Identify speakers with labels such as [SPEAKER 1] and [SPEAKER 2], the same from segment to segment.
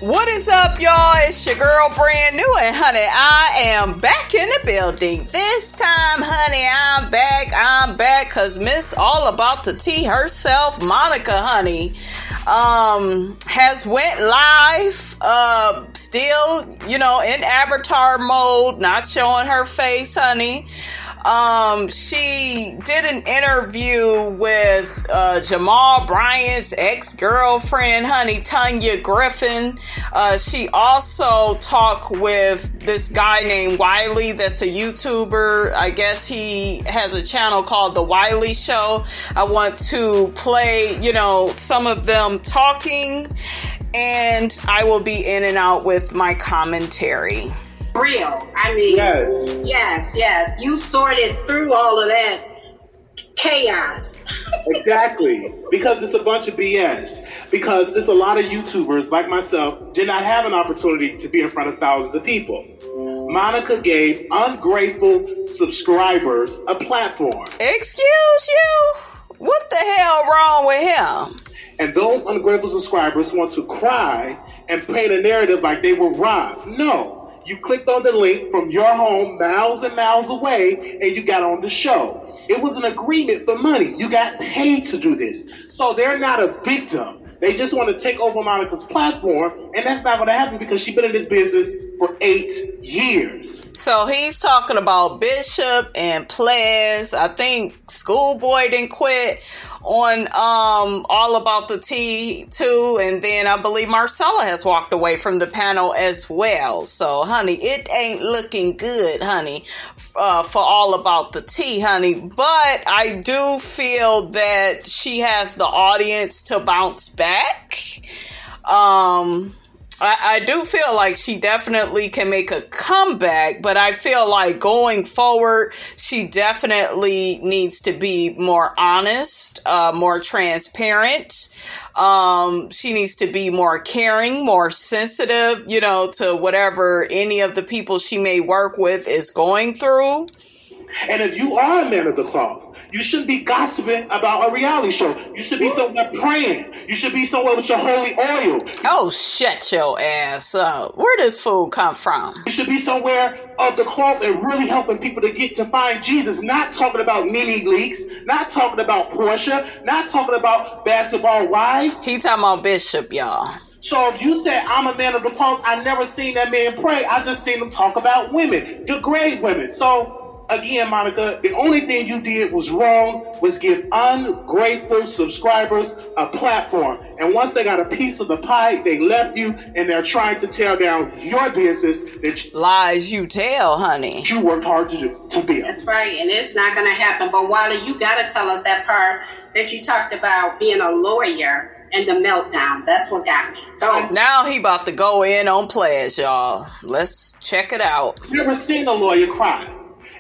[SPEAKER 1] What is up, y'all? It's your girl, Brand New, and honey, I am back in the building. This time, honey, I'm back, cause Miss All About the Tea herself, Monica, honey, has went live, still, in avatar mode, not showing her face, honey. She did an interview with Jamal Bryant's ex-girlfriend, honey, Tanya Griffin. She also talked with this guy named Wiley that's a YouTuber. I guess he has a channel called The Wiley Show. I want to play, some of them talking, and I will be in and out with my commentary.
[SPEAKER 2] Real. I mean, yes. You sorted through all of that chaos.
[SPEAKER 3] Exactly. Because it's a bunch of BS. Because it's a lot of YouTubers like myself did not have an opportunity to be in front of thousands of people. Monica gave ungrateful subscribers a platform.
[SPEAKER 1] Excuse you? What the hell wrong with him?
[SPEAKER 3] And those ungrateful subscribers want to cry and paint a narrative like they were robbed. No. You clicked on the link from your home miles and miles away and you got on the show. It was an agreement for money. You got paid to do this. So they're not a victim. They just want to take over Monica's platform, and that's not going to happen because she's been in this business for 8 years.
[SPEAKER 1] So he's talking about Bishop and Plez. I think Schoolboy didn't quit on All About the Tea too, and then I believe Marcella has walked away from the panel as well. So, honey, it ain't looking good, honey, for All About the Tea, honey. But I do feel that she has the audience to bounce back. I do feel like she definitely can make a comeback, but I feel like going forward, she definitely needs to be more honest, more transparent. She needs to be more caring, more sensitive, to whatever any of the people she may work with is going through.
[SPEAKER 3] And if you are a man of the cloth, you shouldn't be gossiping about a reality show. You should be somewhere praying. You should be somewhere with your holy oil.
[SPEAKER 1] Oh, shut your ass up. Where does food come from?
[SPEAKER 3] You should be somewhere of the cloth and really helping people to find Jesus. Not talking about mini leaks. Not talking about Portia. Not talking about basketball wives.
[SPEAKER 1] He talking about Bishop, y'all.
[SPEAKER 3] So if you say I'm a man of the cloth, I never seen that man pray. I just seen him talk about women, degrade women. So again, Monica, the only thing you did was wrong was give ungrateful subscribers a platform. And once they got a piece of the pie, they left you and they're trying to tear down your business.
[SPEAKER 1] Lies you tell, honey.
[SPEAKER 3] You worked hard to build.
[SPEAKER 2] That's right, and it's not going to happen. But Wiley, you got to tell us that part that you talked about being a lawyer and the meltdown. That's what got me. Go.
[SPEAKER 1] Now he about to go in on Plez, y'all. Let's check it out.
[SPEAKER 3] Never seen a lawyer cry.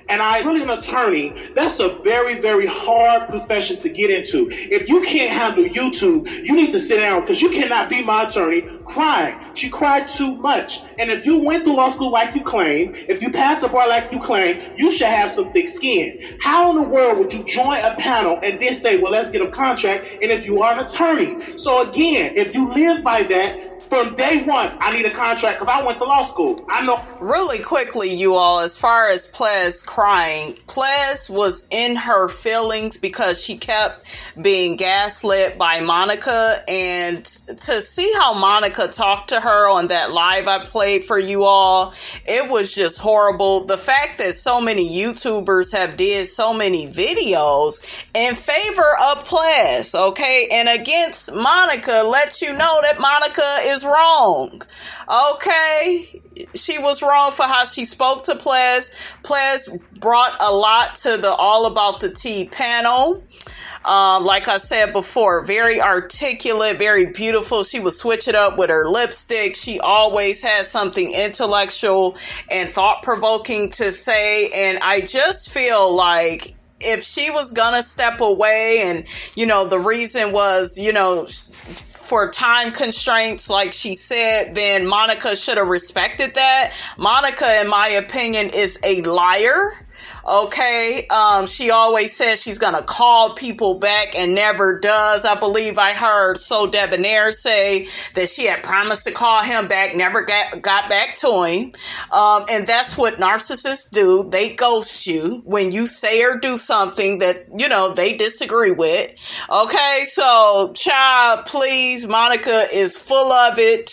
[SPEAKER 3] And I'm really an attorney. That's a very, very hard profession to get into. If you can't handle YouTube, you need to sit down because you cannot be my attorney crying. She cried too much. And if you went to law school like you claim, if you passed the bar like you claim, you should have some thick skin. How in the world would you join a panel and then say, well, let's get a contract, and if you are an attorney? So again, if you live by that, from day one, I need a contract because I went to law school. I know. Really
[SPEAKER 1] quickly, you all, as far as Plez crying, Plez was in her feelings because she kept being gaslit by Monica. And to see how Monica talked to her on that live I played for you all, it was just horrible. The fact that so many YouTubers have did so many videos in favor of Plez, okay, and against Monica, lets you know that Monica is wrong. Okay, she was wrong for how she spoke to Plez. Plez brought a lot to the All About the Tea panel. Like I said before, very articulate, very beautiful. She would switch it up with her lipstick. She always had something intellectual and thought-provoking to say. And I just feel like if she was gonna step away and, the reason was, for time constraints, like she said, then Monica should have respected that. Monica, in my opinion, is a liar. Okay. She always says she's going to call people back and never does. I believe I heard So Debonair say that she had promised to call him back, never got back to him. And that's what narcissists do. They ghost you when you say or do something that, you know, they disagree with. Okay. So, child, please, Monica is full of it.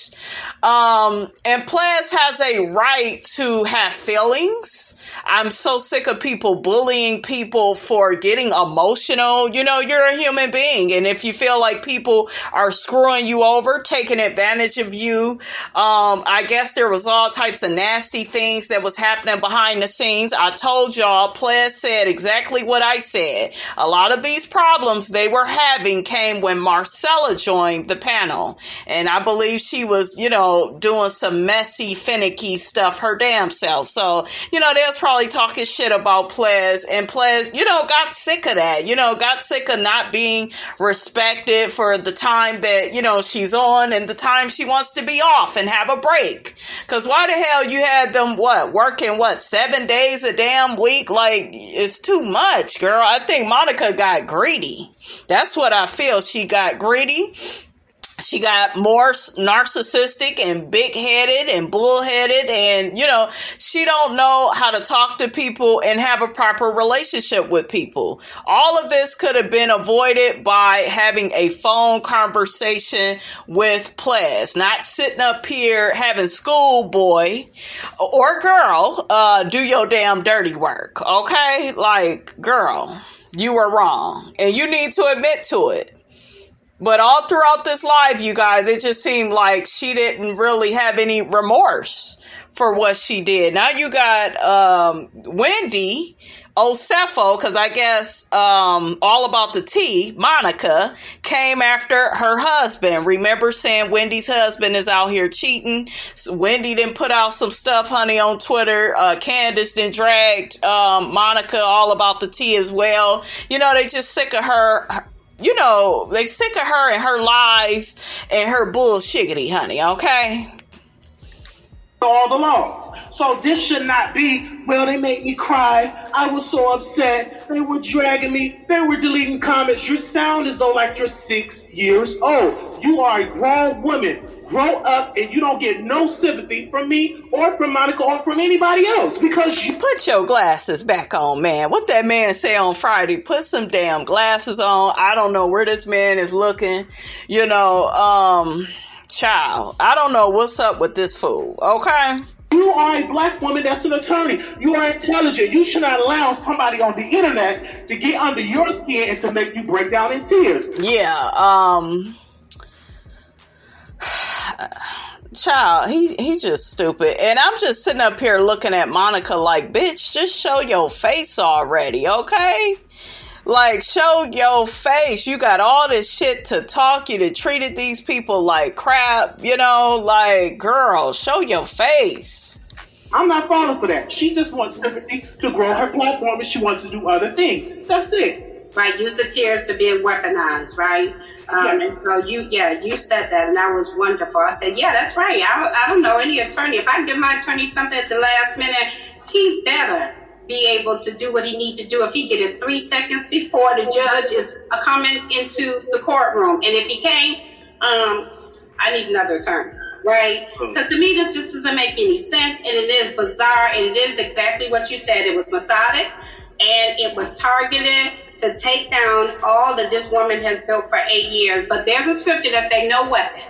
[SPEAKER 1] And Plez has a right to have feelings. I'm so sick of people bullying people for getting emotional. You know, you're a human being. And if you feel like people are screwing you over, taking advantage of you, I guess there was all types of nasty things that was happening behind the scenes. I told y'all, Plez said exactly what I said. A lot of these problems they were having came when Marcella joined the panel. And I believe she was, you know, doing some messy, finicky stuff her damn self. So, you know, they was probably talking shit about Plez, and Plez, you know, got sick of that, you know, got sick of not being respected for the time that, you know, she's on and the time she wants to be off and have a break. Because why the hell you had them, working 7 days a damn week? Like, it's too much, girl. I think Monica got greedy. That's what I feel. She got greedy. She got more narcissistic and big-headed and bullheaded, and, you know, she don't know how to talk to people and have a proper relationship with people. All of this could have been avoided by having a phone conversation with Plez, not sitting up here having schoolboy or girl do your damn dirty work, okay? Like, girl, you were wrong, and you need to admit to it. But all throughout this live, you guys, it just seemed like she didn't really have any remorse for what she did. Now you got Wendy Osefo, because I guess All About the Tea, Monica, came after her husband. Remember saying Wendy's husband is out here cheating? So Wendy didn't put out some stuff, honey, on Twitter. Candace then dragged Monica All About the Tea as well. You know, they just sick of her. You know, they sick of her and her lies and her bullshiggity, honey, okay?
[SPEAKER 3] All the laws. So this should not be, well, they made me cry. I was so upset. They were dragging me. They were deleting comments. You sound as though like you're 6 years old. You are a grown woman. Grow up, and you don't get no sympathy from me or from Monica or from anybody else because you
[SPEAKER 1] put your glasses back on, man. What that man say on Friday? Put some damn glasses on. I don't know where this man is looking. You know, child, I don't know what's up with this fool. Okay.
[SPEAKER 3] You are a black woman that's an attorney. You are intelligent. You should not allow somebody on the internet to get under your skin and to make you break down in tears.
[SPEAKER 1] Yeah. Child, he's just stupid. And I'm just sitting up here looking at Monica like, bitch, just show your face already, okay? Like, show your face. You got all this shit to talk. You done treated these people like crap, you know? Like, girl, show your face.
[SPEAKER 3] I'm not falling for that. She just wants sympathy to grow her platform and she wants to do other things. That's it.
[SPEAKER 2] Right, use the tears to be weaponized, right? And so you said that, and that was wonderful. I said, yeah, that's right. I don't know any attorney. If I give my attorney something at the last minute, he better be able to do what he need to do. If he get it 3 seconds before the judge is coming into the courtroom, and if he can't, I need another attorney, right? Because to me, this just doesn't make any sense, and it is bizarre, and it is exactly what you said. It was methodic, and it was targeted to take down all that this woman has built for 8 years. But there's a scripture that say no weapon.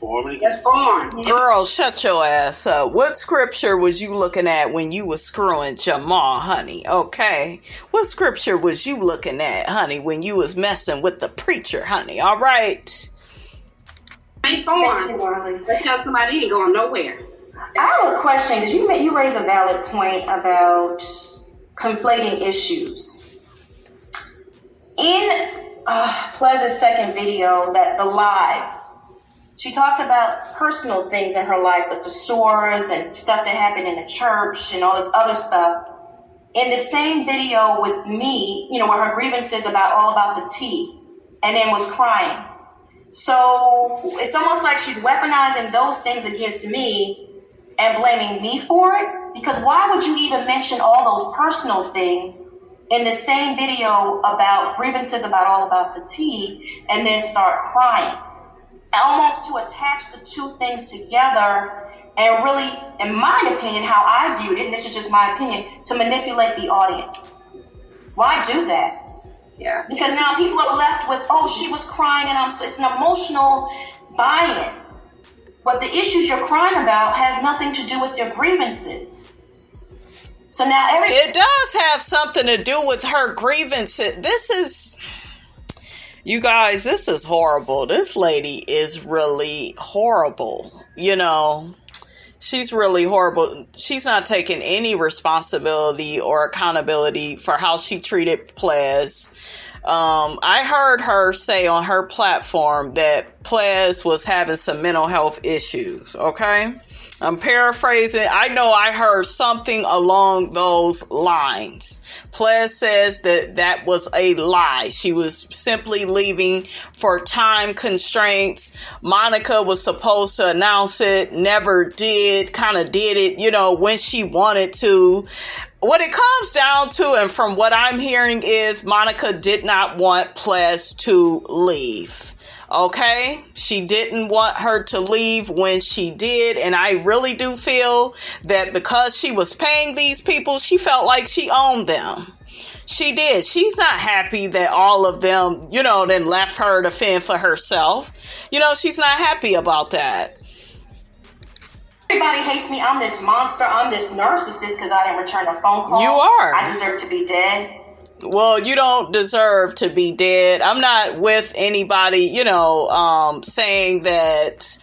[SPEAKER 2] It's formed.
[SPEAKER 1] Girl, shut your ass up. What scripture was you looking at when you was screwing Jamal, honey? Okay. What scripture was you looking at, honey, when you was messing with the preacher, honey? All right.
[SPEAKER 2] Ain't formed. They tell somebody he ain't going nowhere.
[SPEAKER 4] I have a question, because you raised a valid point about conflating issues. In Plez's second video, that the live, she talked about personal things in her life, like the stores and stuff that happened in the church and all this other stuff. In the same video with me, you know, where her grievances about All About the Tea, and then was crying. So it's almost like she's weaponizing those things against me and blaming me for it? Because why would you even mention all those personal things in the same video about grievances about the tea and then start crying? Almost to attach the two things together and really, in my opinion, how I viewed it, and this is just my opinion, to manipulate the audience. Why do that?
[SPEAKER 2] Yeah.
[SPEAKER 4] Because now people are left with, oh, she was crying and it's an emotional buy-in. But the issues you're crying about has nothing to do with your grievances. So now
[SPEAKER 1] it does have something to do with her grievances. You guys, this is horrible. This lady is really horrible. You know, she's really horrible. She's not taking any responsibility or accountability for how she treated Plez. I heard her say on her platform that Plez was having some mental health issues. Okay. I'm paraphrasing. I know I heard something along those lines. Plez says that was a lie. She was simply leaving for time constraints. Monica was supposed to announce it, never did, kind of did it, you know, when she wanted to. What it comes down to, and from what I'm hearing, is Monica did not want Plez to leave. Okay, she didn't want her to leave when she did, and I really do feel that because she was paying these people, she felt like she owned them. She did. She's not happy that all of them, you know, then left her to fend for herself. You know, she's not happy about that.
[SPEAKER 4] Everybody hates me. I'm this monster. I'm this narcissist because I didn't return a phone call.
[SPEAKER 1] You are.
[SPEAKER 4] I deserve to be dead.
[SPEAKER 1] Well, you don't deserve to be dead. I'm not with anybody, you know, saying that,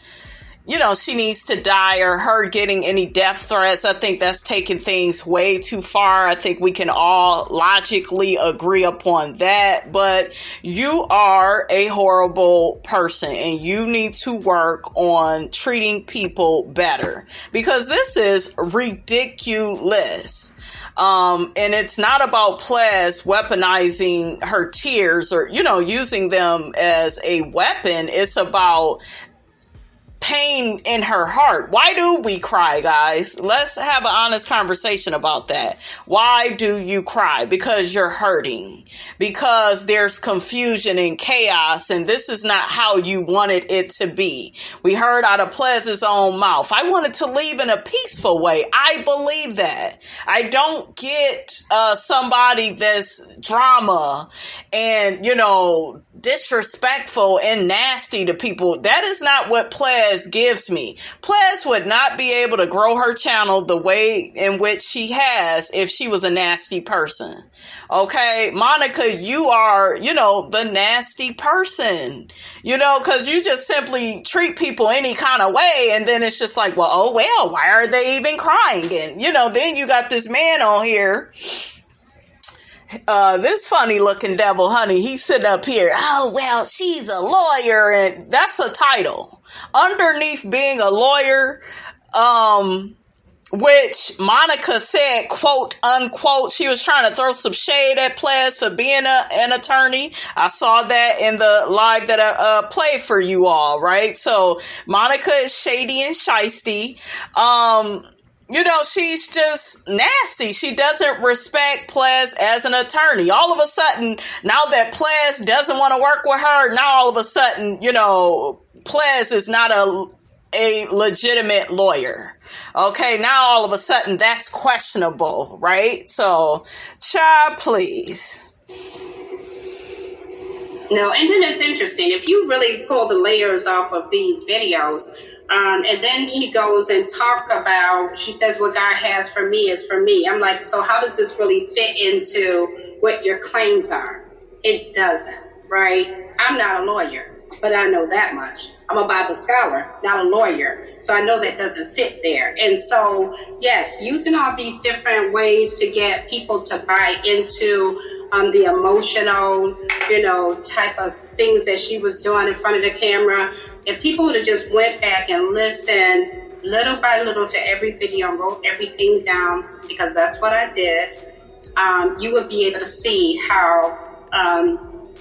[SPEAKER 1] you know, she needs to die or her getting any death threats. I think that's taking things way too far. I think we can all logically agree upon that. But you are a horrible person and you need to work on treating people better because this is ridiculous. And it's not about Plez weaponizing her tears or, you know, using them as a weapon. It's about pain in her heart. Why do we cry, guys? Let's have an honest conversation about that. Why do you cry? Because you're hurting. Because there's confusion and chaos, and this is not how you wanted it to be. We heard out of Plez's own mouth, I wanted to leave in a peaceful way. I believe that. I don't get somebody that's drama and, you know, disrespectful and nasty to people. That is not what Plez gives me. Plez would not be able to grow her channel the way in which she has if she was a nasty person. Okay, Monica, you are, you know, the nasty person, you know, because you just simply treat people any kind of way and then it's just like, well, oh well, why are they even crying? And, you know, then you got this man on here, this funny looking devil, honey, he's sitting up here. Oh, well, she's a lawyer. And that's a title. Underneath being a lawyer, which Monica said, quote, unquote, she was trying to throw some shade at Plez for being an attorney. I saw that in the live that I played for you all, right? So Monica is shady and shysty. You know, she's just nasty. She doesn't respect Plez as an attorney. All of a sudden, now that Plez doesn't want to work with her, now all of a sudden, you know, Plez is not a legitimate lawyer. Okay, now all of a sudden that's questionable, right? So, child, please.
[SPEAKER 2] No, and then it's interesting. If you really pull the layers off of these videos, and then she goes and she says, what God has for me is for me. I'm like, so how does this really fit into what your claims are? It doesn't, right? I'm not a lawyer, but I know that much. I'm a Bible scholar, not a lawyer. So I know that doesn't fit there. And so, yes, using all these different ways to get people to buy into the emotional, you know, type of things that she was doing in front of the camera. If people would have just went back and listened little by little to every video and wrote everything down, because that's what I did, you would be able to see how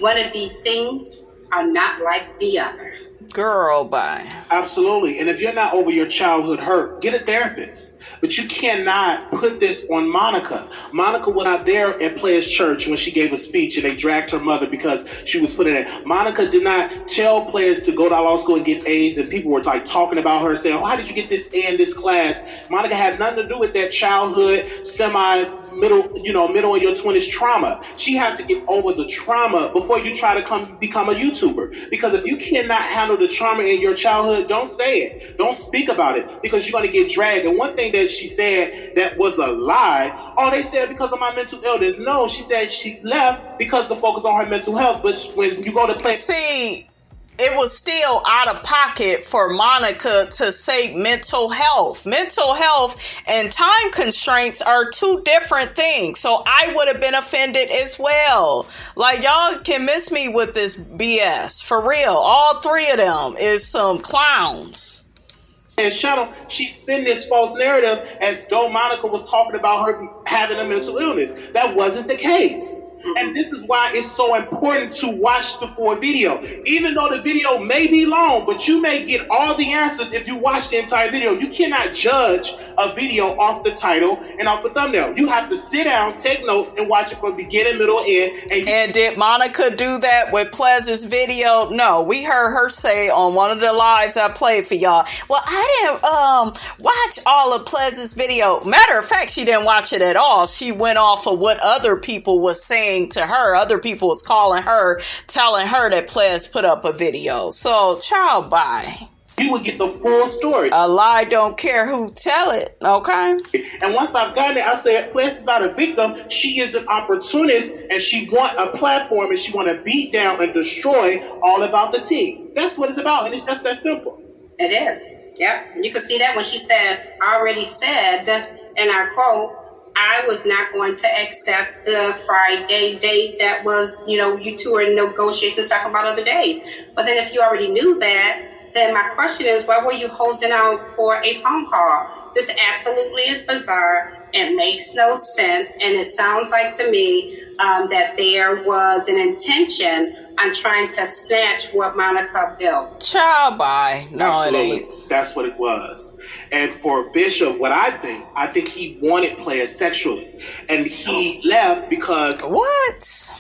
[SPEAKER 2] one of these things are not like the other.
[SPEAKER 1] Girl, bye.
[SPEAKER 3] Absolutely. And if you're not over your childhood hurt, get a therapist. But you cannot put this on Monica. Monica was not there at Plez church when she gave a speech and they dragged her mother because she was put in it. Monica did not tell Plez to go to law school and get A's, and people were like talking about her saying, "Why did you get this A in this class?" Monica had nothing to do with that childhood, middle in your 20s trauma. She had to get over the trauma before you try to become a YouTuber. Because if you cannot handle the trauma in your childhood, don't say it. Don't speak about it, because you're going to get dragged. And one thing that she said that was a lie, they said because of my mental illness. No, she said she left because the focus on her mental health. But when you go to play...
[SPEAKER 1] See, it was still out of pocket for Monica to say mental health. Mental health and time constraints are two different things. So I would have been offended as well. Like, y'all can miss me with this BS. For real. All three of them is some clowns.
[SPEAKER 3] And Shannon, she spin this false narrative as though Monica was talking about her having a mental illness. That wasn't the case. And this is why it's so important to watch the full video. Even though the video may be long, but you may get all the answers if you watch the entire video. You cannot judge a video off the title and off the thumbnail. You have to sit down, take notes, and watch it from beginning, middle, end.
[SPEAKER 1] And did Monica do that with Plez's video? No, we heard her say on one of the lives I played for y'all, well, I didn't watch all of Plez's video. Matter of fact, she didn't watch it at all. She went off of what other people was saying to her. Other people was calling her, telling her that Plez put up a video. So, child, bye.
[SPEAKER 3] You would get the full story.
[SPEAKER 1] A lie don't care who tell it, okay?
[SPEAKER 3] And once I've gotten it, I said, Plez is not a victim. She is an opportunist, and she want a platform, and she want to beat down and destroy all about the tea. That's what it's about, and it's just that simple.
[SPEAKER 2] It is. Yep. And you can see that when she said, already said, and I quote, I was not going to accept the Friday date that was, you two were in negotiations talking about other days. But then if you already knew that, then my question is, why were you holding out for a phone call? This absolutely is bizarre. It makes no sense. And it sounds like to me that there was an intention on trying to snatch what Monica built.
[SPEAKER 1] Child, bye. No,
[SPEAKER 3] Absolutely.
[SPEAKER 1] It ain't.
[SPEAKER 3] That's what it was. And for Bishop, what I think he wanted Plez sexually. And he left because...
[SPEAKER 1] What?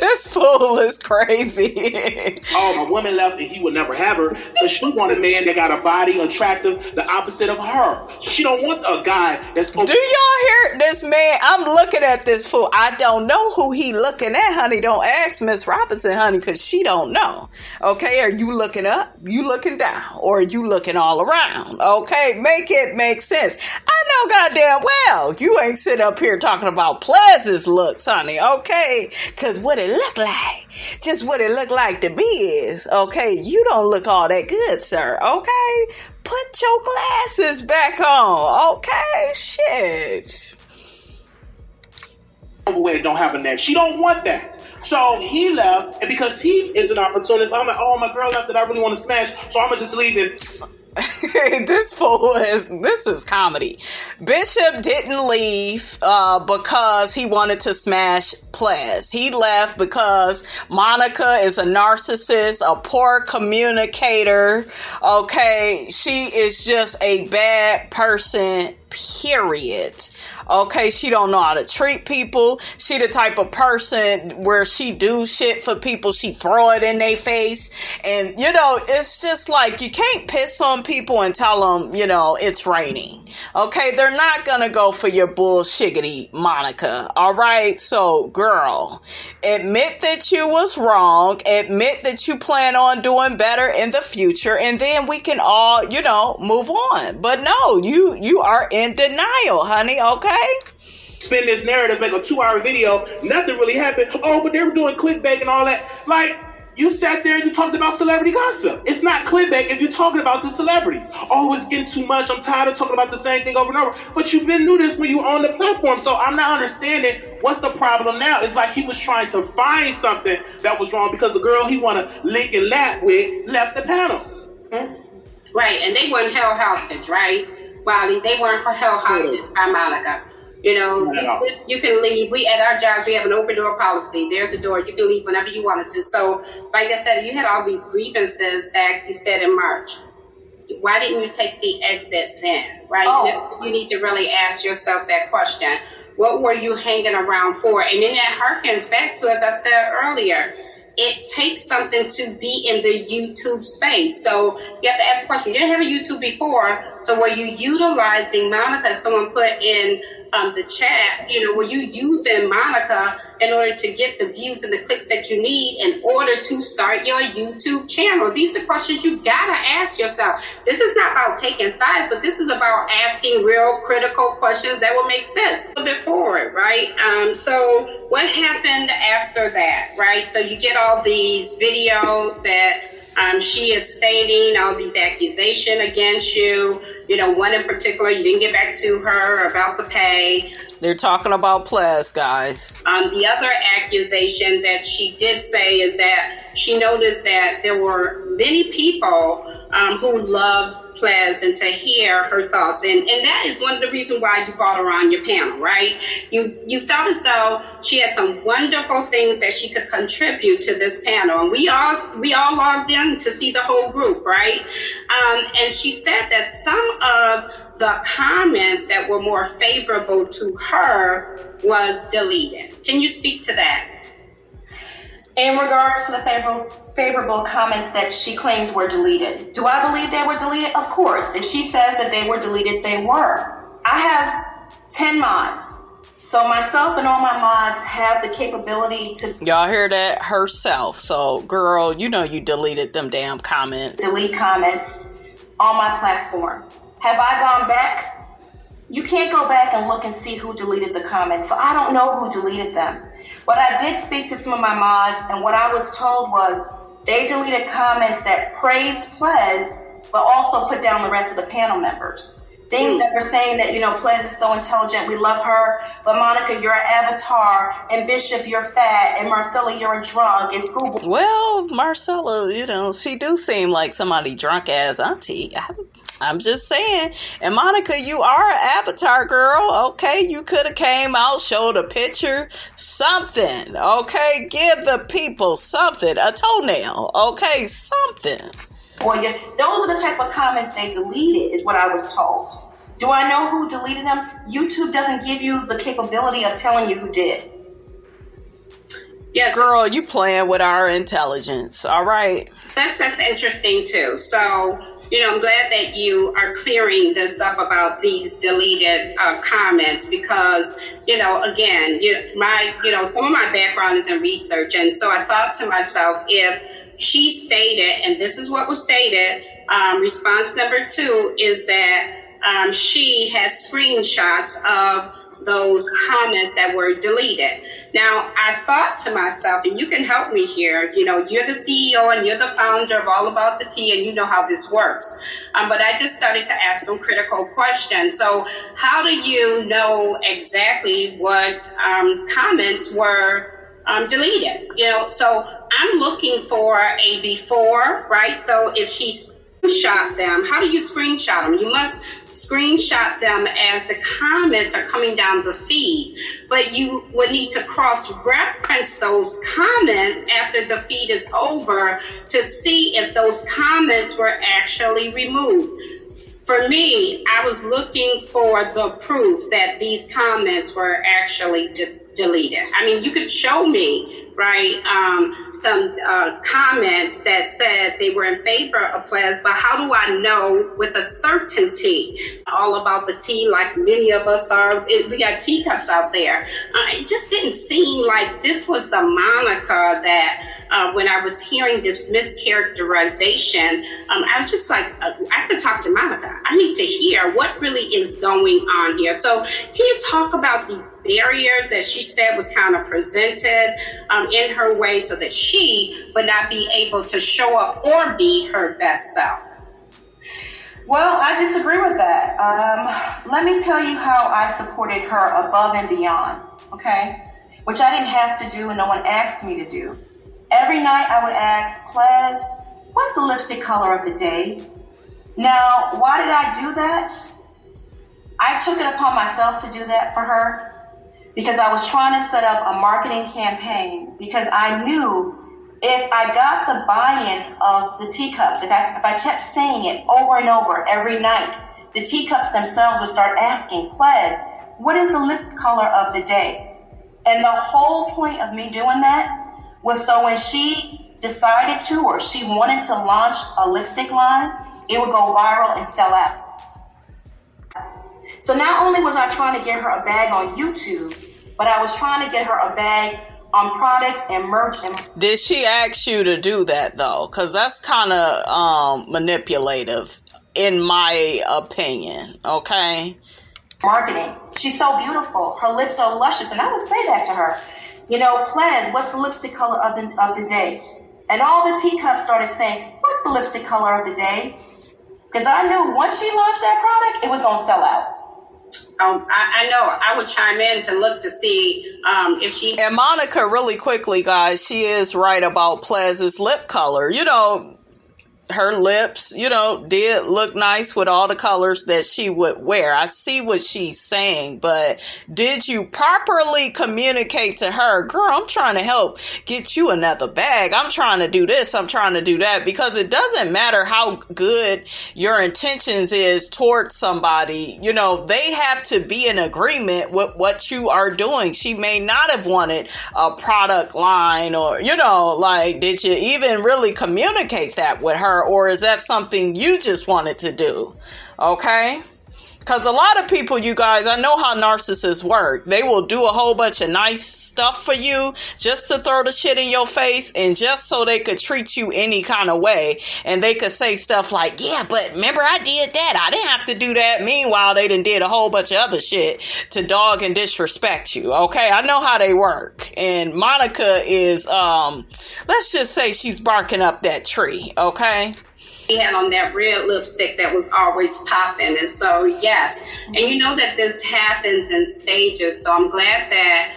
[SPEAKER 1] This fool is crazy.
[SPEAKER 3] My woman left and he would never have her. But she want a man that got a body attractive, the opposite of her. So she don't want a guy that's...
[SPEAKER 1] Do y'all hear this man? I'm looking at this fool. I don't know who he looking at, honey. Don't ask Miss Robinson, honey, because she don't know. Okay, are you looking up? You looking down? Or are you looking all around? Okay, make it make sense. I know goddamn well you ain't sit up here talking about Plez's looks, honey. Okay, because what it look like, just what it look like to me is, okay, you don't look all that good, sir, okay? Put your glasses back on, okay? Shit.
[SPEAKER 3] Overweight, don't have a neck. She don't want that. So he left, and because he is an opportunist, I'm like, my girl left that I really want to smash, so I'm going to just leave it.
[SPEAKER 1] This is comedy. Bishop didn't leave because he wanted to smash Plez. He left because Monica is a narcissist, a poor communicator. Okay, she is just a bad person, period. Okay, she don't know how to treat people. She the type of person where she do shit for people, she throw it in their face. And, it's just like, you can't piss on people and tell them, it's raining. Okay, they're not gonna go for your bullshiggity, Monica. All right, so girl, admit that you was wrong. Admit that you plan on doing better in the future, and then we can all, move on. But no, you are in denial, honey. Okay.
[SPEAKER 3] Spin this narrative, make a 2-hour video, nothing really happened. But they were doing clickbait and all that. Like, you sat there and you talked about celebrity gossip. It's not clickbait if you're talking about the celebrities. It's getting too much. I'm tired of talking about the same thing over and over. But you've been through this when you were on the platform, so I'm not understanding what's the problem now. It's like he was trying to find something that was wrong because the girl he want to lick and lap with left the panel.
[SPEAKER 2] Right, and they weren't held hostage, right? Wiley, they weren't held hostage by Monica. You know, you can leave. We at our jobs, we have an open door policy. There's a door. You can leave whenever you wanted to. So, like I said, you had all these grievances back, you said, in March. Why didn't you take the exit then, right?
[SPEAKER 4] Oh.
[SPEAKER 2] You need to really ask yourself that question. What were you hanging around for? And then that harkens back to, as I said earlier, it takes something to be in the YouTube space. So you have to ask the question, you didn't have a YouTube before, so were you utilizing Monica? Someone put in the chat, you know, were you using Monica in order to get the views and the clicks that you need in order to start your YouTube channel? These are questions you gotta ask yourself. This is not about taking sides, but this is about asking real critical questions that will make sense a bit forward, right? So what happened after that, right? So you get all these videos that she is stating all these accusations against you. You know, one in particular, you didn't get back to her about the pay.
[SPEAKER 1] They're talking about Plez, guys.
[SPEAKER 2] The other accusation that she did say is that she noticed that there were many people who loved Plez and to hear her thoughts. And that is one of the reasons why you brought her on your panel, right? You felt as though she had some wonderful things that she could contribute to this panel. And we all logged in to see the whole group, right? And she said that some of the comments that were more favorable to her was deleted. Can you speak to that?
[SPEAKER 4] In regards to the favorable comments that she claims were deleted, do I believe they were deleted? Of course. If she says that they were deleted, they were. I have 10 mods. So myself and all my mods have the capability to...
[SPEAKER 1] Y'all hear that? Herself. So, girl, you know you deleted them damn comments.
[SPEAKER 4] Delete comments on my platform. Have I gone back? You can't go back and look and see who deleted the comments. So I don't know who deleted them. But I did speak to some of my mods, and what I was told was they deleted comments that praised Plez, but also put down the rest of the panel members. Things that were saying that, you know, Plez is so intelligent, we love her, but Monica, you're an avatar, and Bishop, you're fat, and Marcella, you're a drunk, and Schoolboy.
[SPEAKER 1] Well, Marcella, you know, she do seem like somebody drunk ass auntie. I'm just saying. And Monica, you are an avatar, girl. Okay, you could have came out, showed a picture, something. Okay, give the people something, a toenail. Okay, something.
[SPEAKER 4] Well, yeah, those are the type of comments they deleted, is what I was told. Do I know who deleted them? YouTube doesn't give you the capability of telling you who did.
[SPEAKER 2] Yes.
[SPEAKER 1] Girl, you playing with our intelligence, all right?
[SPEAKER 2] That's interesting, too. So, you know, I'm glad that you are clearing this up about these deleted comments because, you know, again, some of my background is in research. And so I thought to myself, if she stated, and this is what was stated, response number 2 is that she has screenshots of those comments that were deleted. Now, I thought to myself, and you can help me here, you know, you're the CEO and you're the founder of All About the Tea, and you know how this works. But I just started to ask some critical questions. So how do you know exactly what comments were deleted? You know, so I'm looking for a before, right? So if she screenshot them, how do you screenshot them? You must screenshot them as the comments are coming down the feed, but you would need to cross-reference those comments after the feed is over to see if those comments were actually removed. For me, I was looking for the proof that these comments were actually deleted. I mean, you could show me, right, some comments that said they were in favor of Plez, but how do I know with a certainty? All About the Tea, like many of us are, we got teacups out there. It just didn't seem like this was the Monica that when I was hearing this mischaracterization, I was just like, I have to talk to Monica. I need to hear what really is going on here. So can you talk about these barriers that she said was kind of presented in her way so that she would not be able to show up or be her best self?
[SPEAKER 4] Well, I disagree with that. Let me tell you how I supported her above and beyond, okay? Which I didn't have to do and no one asked me to do. Every night I would ask, Plez, what's the lipstick color of the day? Now, why did I do that? I took it upon myself to do that for her because I was trying to set up a marketing campaign, because I knew if I got the buy-in of the teacups, if I kept saying it over and over every night, the teacups themselves would start asking, Plez, what is the lip color of the day? And the whole point of me doing that was so when she decided to, or she wanted to launch a lipstick line, it would go viral and sell out. So not only was I trying to get her a bag on YouTube, but I was trying to get her a bag on products and merch.
[SPEAKER 1] Did she ask you to do that though? Because that's kind of manipulative, in my opinion. Okay.
[SPEAKER 4] Marketing. She's so beautiful. Her lips are luscious, and I would say that to her. You know, Plez, what's the lipstick color of the day? And all the teacups started saying, what's the lipstick color of the day? Because I knew once she launched that product, it was going to sell out.
[SPEAKER 2] I know. I would chime in to look to see if she...
[SPEAKER 1] And Monica, really quickly, guys, she is right about Plez's lip color. You know, her lips, you know, did look nice with all the colors that she would wear. I see what she's saying, but did you properly communicate to her, girl, I'm trying to help get you another bag. I'm trying to do this. I'm trying to do that. Because it doesn't matter how good your intentions is towards somebody. You know, they have to be in agreement with what you are doing. She may not have wanted a product line, or, you know, like, did you even really communicate that with her? Or is that something you just wanted to do? Okay? Because a lot of people, you guys, I know how narcissists work. They will do a whole bunch of nice stuff for you just to throw the shit in your face, and just so they could treat you any kind of way. And they could say stuff like, yeah, but remember I did that. I didn't have to do that. Meanwhile, they done did a whole bunch of other shit to dog and disrespect you. Okay? I know how they work. And Monica is, let's just say she's barking up that tree. Okay?
[SPEAKER 2] He had on that red lipstick that was always popping. And so, yes. And you know that this happens in stages. So I'm glad that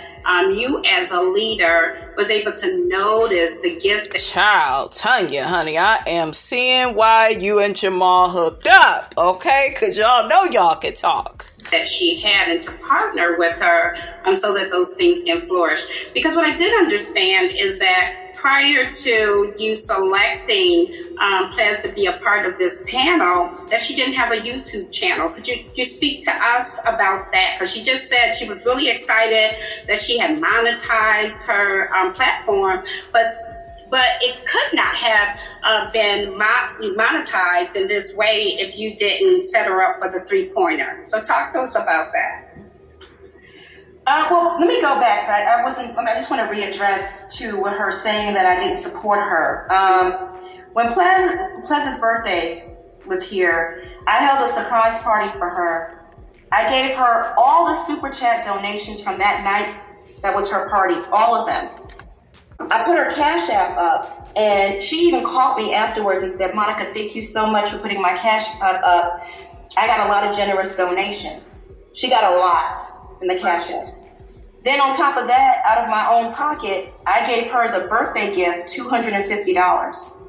[SPEAKER 2] you as a leader was able to notice the gifts.
[SPEAKER 1] Child, Tanya, honey, I am seeing why you and Jamal hooked up. Okay? Because y'all know y'all can talk.
[SPEAKER 2] That she had, and to partner with her so that those things can flourish. Because what I did understand is that prior to you selecting Plez to be a part of this panel, that she didn't have a YouTube channel. Could you speak to us about that? Because she just said she was really excited that she had monetized her platform, but it could not have been monetized in this way if you didn't set her up for the 3-pointer. So talk to us about that.
[SPEAKER 4] Well, let me go back. I just want to readdress to her saying that I didn't support her. When Plez's birthday was here, I held a surprise party for her. I gave her all the super chat donations from that night. That was her party, all of them. I put her Cash App up, and she even called me afterwards and said, Monica, thank you so much for putting my Cash App up. I got a lot of generous donations. She got a lot in the Cash Apps. Then on top of that, out of my own pocket, I gave her as a birthday gift $250.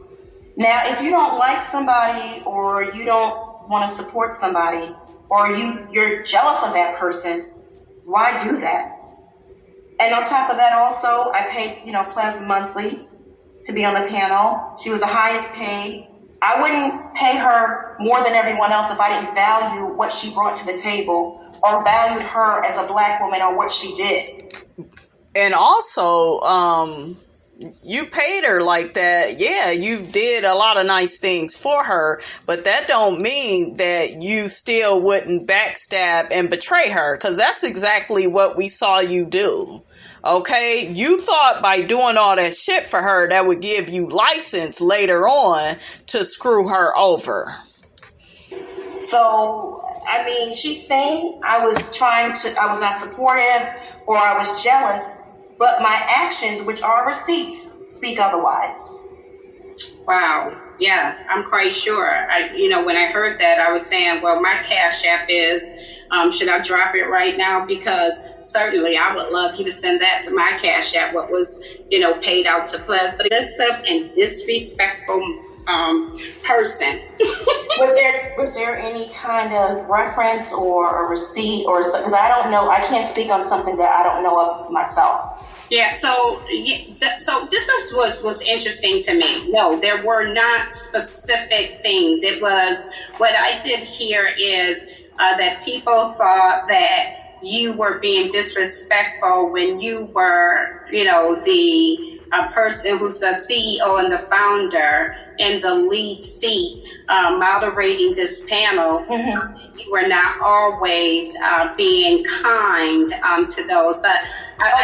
[SPEAKER 4] Now, if you don't like somebody, or you don't want to support somebody, or you're jealous of that person, why do that? And on top of that also, I paid, Plez monthly to be on the panel. She was the highest paid. I wouldn't pay her more than everyone else if I didn't value what she brought to the table, or valued her as a Black woman or what she did.
[SPEAKER 1] And also, you paid her like that. Yeah, you did a lot of nice things for her, but that don't mean that you still wouldn't backstab and betray her, because that's exactly what we saw you do. Okay, you thought by doing all that shit for her that would give you license later on to screw her over.
[SPEAKER 4] So, I mean, she's saying I was not supportive, or I was jealous, but my actions, which are receipts, speak otherwise.
[SPEAKER 2] Wow. Yeah, I'm quite sure. When I heard that, I was saying, well, my Cash App is, should I drop it right now? Because certainly I would love you to send that to my Cash App, what was, paid out to Plez. But aggressive and disrespectful person.
[SPEAKER 4] Was there any kind of reference or a receipt or something? Because I don't know. I can't speak on something that I don't know of myself.
[SPEAKER 2] Yeah. So this was interesting to me. No, there were not specific things. It was what I did hear is that people thought that you were being disrespectful when you were, the person who's the CEO and the founder in the lead seat, moderating this panel. Mm-hmm. You were not always being kind to those, but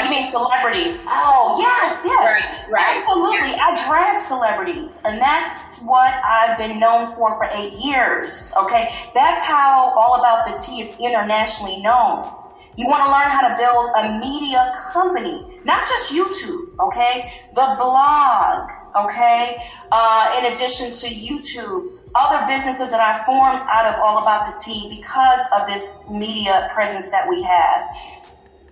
[SPEAKER 4] you mean celebrities? Oh, yes.
[SPEAKER 2] Right.
[SPEAKER 4] Absolutely. Yeah. I drag celebrities, and that's what I've been known for 8 years. Okay, that's how All About the Tea is internationally known. You want to learn how to build a media company, not just YouTube, okay? The blog, okay? In addition to YouTube, other businesses that I formed out of All About the Tea because of this media presence that we have.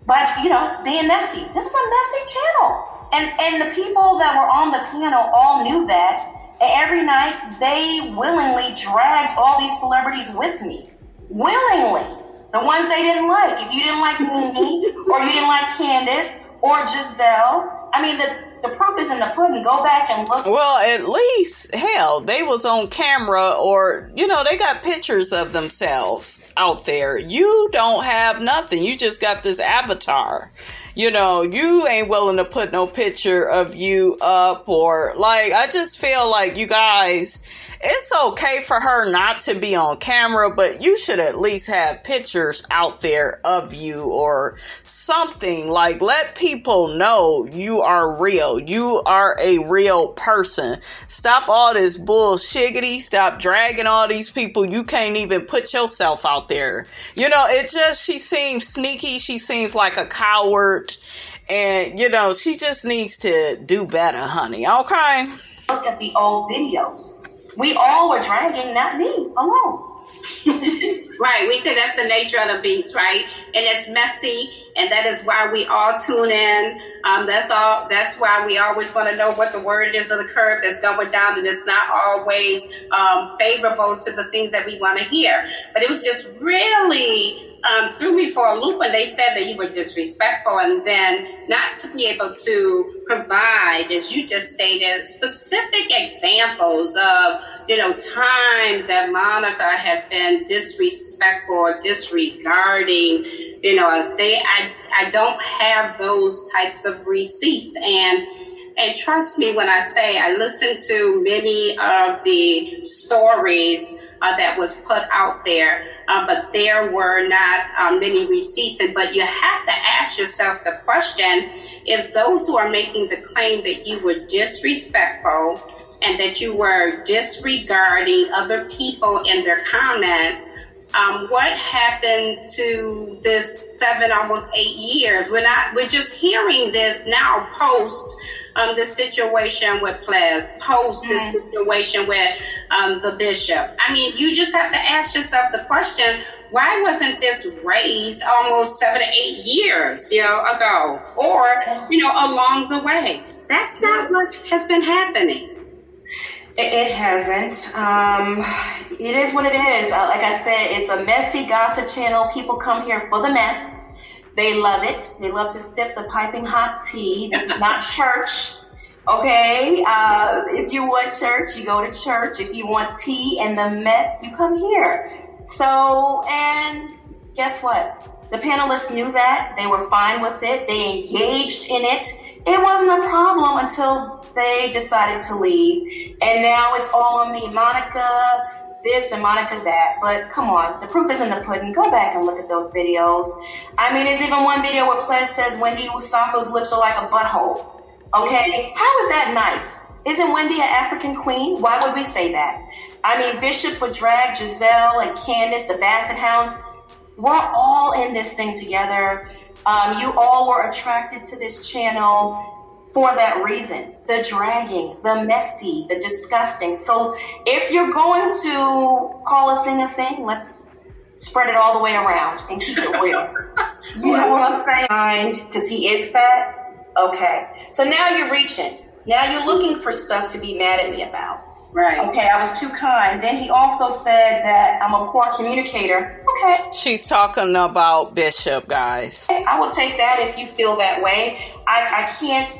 [SPEAKER 4] But, being messy. This is a messy channel. And the people that were on the panel all knew that. And every night, they willingly dragged all these celebrities with me. Willingly. The ones they didn't like. If you didn't like Mimi, or you didn't like Candace, or Giselle, I mean, the proof is in the pudding. Go back and look.
[SPEAKER 1] Well, at least, hell, they was on camera, or, they got pictures of themselves out there. You don't have nothing. You just got this avatar. You ain't willing to put no picture of you up, or I just feel like you guys, it's okay for her not to be on camera, but you should at least have pictures out there of you or something. Let people know you are real. You are a real person. Stop all this bullshiggity. Stop dragging all these people. You can't even put yourself out there. She seems sneaky. She seems like a coward. And, she just needs to do better, honey. Okay?
[SPEAKER 4] Look at the old videos. We all were dragging, not me, alone.
[SPEAKER 2] Right. We say that's the nature of the beast, right? And it's messy. And that is why we all tune in. That's why we always want to know what the word is of the curve that's going down. And it's not always favorable to the things that we want to hear. But it was just really threw me for a loop when they said that you were disrespectful, and then not to be able to provide, as you just stated, specific examples of, times that Monica had been disrespectful or disregarding, I don't have those types of receipts. And trust me when I say I listened to many of the stories that was put out there, but there were not many receipts. But you have to ask yourself the question, if those who are making the claim that you were disrespectful and that you were disregarding other people in their comments, what happened to this 7, almost 8 years? We're just hearing this now post the situation with Plez, post the situation with the bishop. I mean, you just have to ask yourself the question, why wasn't this raised almost 7 to 8 years, ago, or, along the way? That's not what has been happening.
[SPEAKER 4] It hasn't. It is what it is. Like I said, it's a messy gossip channel. People come here for the mess. They love it. They love to sip the piping hot tea. This is not church. Okay? If you want church, you go to church. If you want tea and the mess, you come here. So, and guess what? The panelists knew that. They were fine with it. They engaged in it. It wasn't a problem until they decided to leave. And now it's all on me. Monica this and Monica that. But come on, the proof is in the pudding. Go back and look at those videos. I mean, it's even one video where Plez says Wendy Usako's lips are like a butthole. Okay? How is that nice? Isn't Wendy an African queen? Why would we say that? I mean, Bishop would drag Giselle and Candace, the Basset Hounds. We're all in this thing together. You all were attracted to this channel for that reason. The dragging, the messy, the disgusting. So if you're going to call a thing, let's spread it all the way around and keep it real. You know what I'm saying? Because he is fat? Okay. So now you're reaching. Now you're looking for stuff to be mad at me about.
[SPEAKER 2] Right.
[SPEAKER 4] Okay, I was too kind. Then he also said that I'm a poor communicator. Okay.
[SPEAKER 1] She's talking about Bishop, guys.
[SPEAKER 4] I will take that if you feel that way. I can't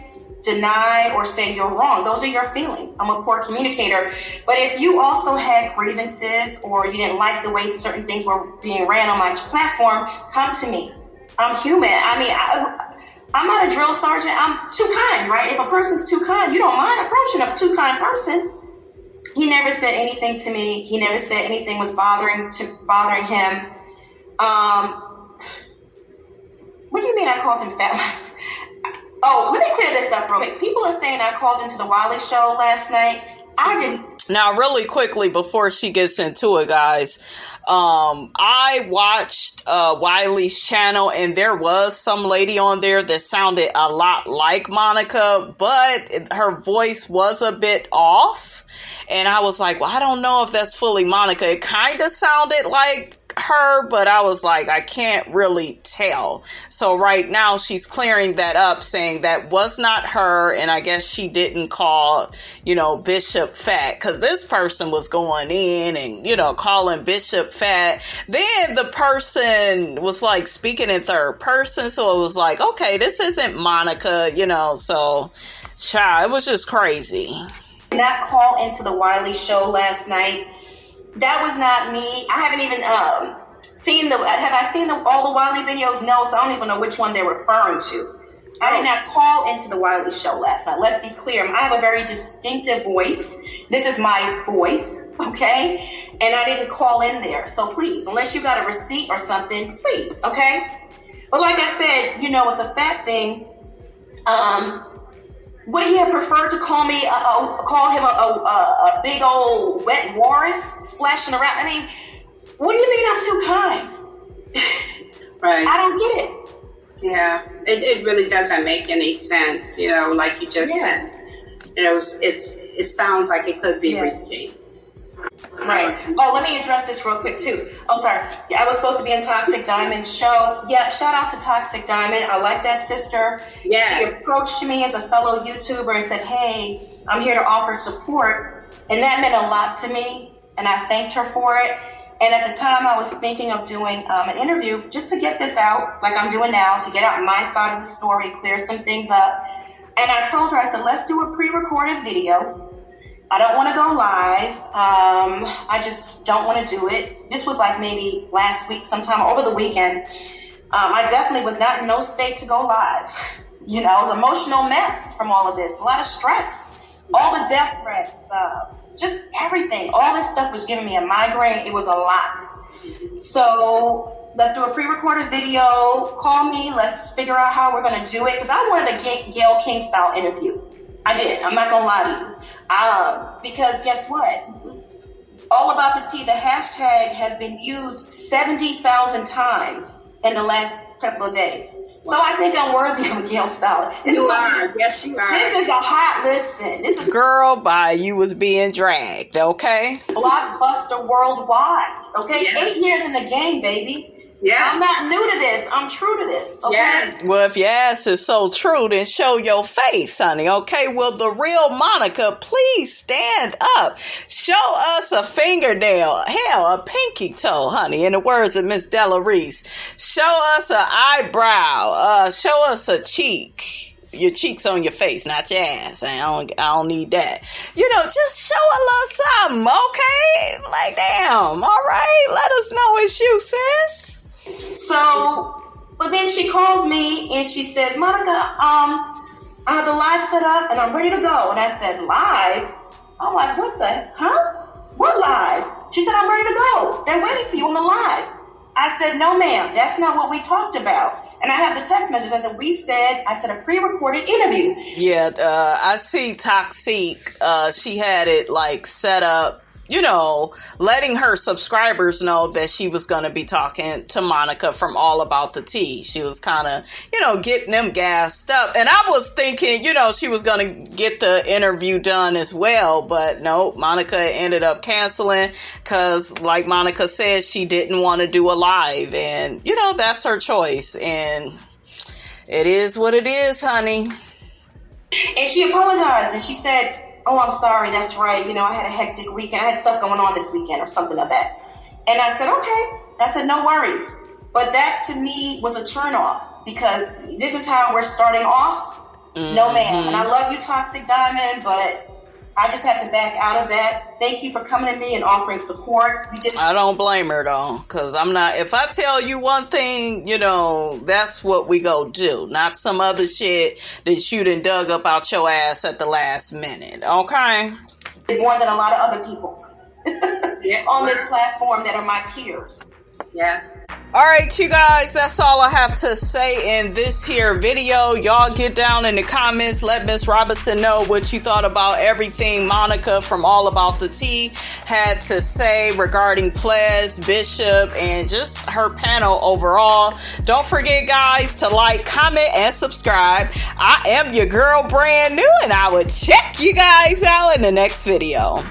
[SPEAKER 4] deny or say you're wrong. Those are your feelings. I'm a poor communicator. But if you also had grievances or you didn't like the way certain things were being ran on my platform, come to me. I'm human. I mean, I'm not a drill sergeant. I'm too kind, right? If a person's too kind, you don't mind approaching a too kind person. He never said anything to me. He never said anything was bothering him. What do you mean I called him fat? Oh, let me clear this up real quick. People are saying I called into the Wiley show last night. I didn't.
[SPEAKER 1] Now, really quickly, before she gets into it, guys, I watched Wiley's channel, and there was some lady on there that sounded a lot like Monica, but her voice was a bit off. And I was like, well, I don't know if that's fully Monica. It kind of sounded like her, but I was like, I can't really tell. So right now she's clearing that up, saying that was not her, and I guess she didn't call, Bishop fat, because this person was going in and, calling Bishop fat. Then the person was like speaking in third person, so it was like, okay, this isn't Monica, so child, it was just crazy.
[SPEAKER 4] Not call into the Wiley show last night. That was not me. I haven't even seen all the Wiley videos? No, so I don't even know which one they're referring to. I did not call into the Wiley show last night. Let's be clear. I have a very distinctive voice. This is my voice, okay? And I didn't call in there. So please, unless you got a receipt or something, please, okay? But like I said, with the fat thing, would he have preferred to call me, call him a big old wet walrus splashing around? I mean, what do you mean I'm too kind?
[SPEAKER 2] Right.
[SPEAKER 4] I don't get it.
[SPEAKER 2] Yeah, it really doesn't make any sense, like you just said. It sounds like it could be reaching.
[SPEAKER 4] Right. Oh, let me address this real quick too. Oh, sorry. I was supposed to be in Toxic Diamond's show. Yeah, shout out to Toxic Diamond. I like that sister.
[SPEAKER 2] Yeah.
[SPEAKER 4] She approached me as a fellow YouTuber and said, hey, I'm here to offer support. And that meant a lot to me. And I thanked her for it. And at the time, I was thinking of doing an interview just to get this out, like I'm doing now, to get out my side of the story, clear some things up. And I told her, I said, let's do a pre-recorded video. I don't want to go live. I just don't want to do it. This was like maybe last week, sometime over the weekend. I definitely was not in no state to go live. It was an emotional mess from all of this. A lot of stress. All the death threats. Just everything. All this stuff was giving me a migraine. It was a lot. So let's do a pre-recorded video. Call me. Let's figure out how we're going to do it. Because I wanted a Gayle King style interview. I did. I'm not going to lie to you. Because guess what? All About the Tea, the hashtag has been used 70,000 times in the last couple of days. Wow. So I think I'm worthy of a Gayle style.
[SPEAKER 2] Yes, you are.
[SPEAKER 4] This is a hot listen. This is
[SPEAKER 1] girl by you was being dragged, okay?
[SPEAKER 4] Blockbuster worldwide, okay?
[SPEAKER 2] Yeah.
[SPEAKER 4] 8 years in the game, baby.
[SPEAKER 2] Yeah.
[SPEAKER 4] I'm not new to this. I'm true to this. Okay?
[SPEAKER 2] Yeah.
[SPEAKER 1] Well, if your ass is so true, then show your face, honey. Okay. Well, the real Monica, please stand up. Show us a fingernail. Hell, a pinky toe, honey. In the words of Miss Della Reese. Show us an eyebrow. Show us a cheek. Your cheeks on your face, not your ass. I don't need that. Just show a little something, okay? Like, damn. All right. Let us know it's you, sis.
[SPEAKER 4] So, but then she calls me and she says, Monica, I have the live set up and I'm ready to go. And I said, live? I'm like, what the, What live? She said, I'm ready to go. They're waiting for you on the live. I said, no, ma'am, that's not what we talked about. And I have the text message. I said a pre-recorded interview.
[SPEAKER 1] Yeah, I see Toxic. She had it like set up, letting her subscribers know that she was going to be talking to Monica from All About the Tea. She was kind of, getting them gassed up. And I was thinking, she was going to get the interview done as well. But no, Monica ended up canceling because, like Monica said, she didn't want to do a live. And, that's her choice. And it is what it is, honey.
[SPEAKER 4] And she apologized and she said, oh, I'm sorry, that's right. You know, I had a hectic weekend. I had stuff going on this weekend or something like that. And I said, okay. I said, no worries. But that to me was a turnoff because this is how we're starting off. No, ma'am. And I love you, Toxic Diamond, but I just had to back out of that. Thank you for coming to me and offering support.
[SPEAKER 1] I don't blame her though, because I'm not. If I tell you one thing, you know, that's what we go do, not some other shit that you done dug up out your ass at the last minute. Okay.
[SPEAKER 4] More than a lot of other people on this platform that are my peers.
[SPEAKER 2] Yes.
[SPEAKER 1] All right, you guys, that's all I have to say in this here video. Y'all get down in the comments. Let Miss Robinson know what you thought about everything Monica from All About the Tea had to say regarding Plez, Bishop, and just her panel overall. Don't forget, guys, to like, comment, and subscribe. I am your girl, brand new, and I will check you guys out in the next video.